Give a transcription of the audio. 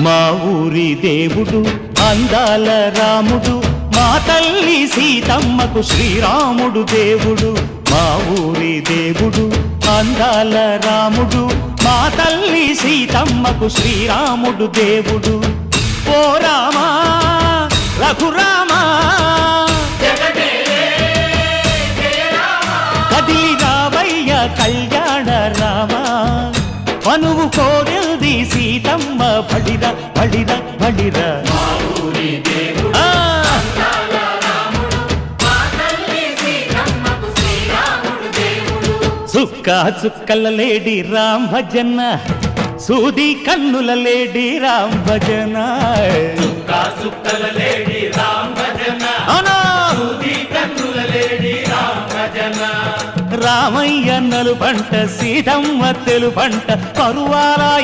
మా ఊరి దేవుడు అందాల రాముడు, మా తల్లి సీతమ్మకు శ్రీరాముడు దేవుడు. మా ఊరి దేవుడు అందాల రాముడు, మా తల్లి సీతమ్మకు శ్రీరాముడు దేవుడు. ఓ రామా రఘురామా కదిలి రావయ్య కళ్యాణ రామా, మనువు కోరిల్ది సీతమ్మ బడిర బడిర బడిర. చుక్క చుక్కల లేడి రామ్ భజన, సూది కన్నుల లేడి రామ్ భజన. చుక్కల లేడి రామ్ భజన, సూది కన్నుల లేడి రామ్ భజన. రామయ్య నలు పంట సీతమ్మ తెలు పంట, కరువాల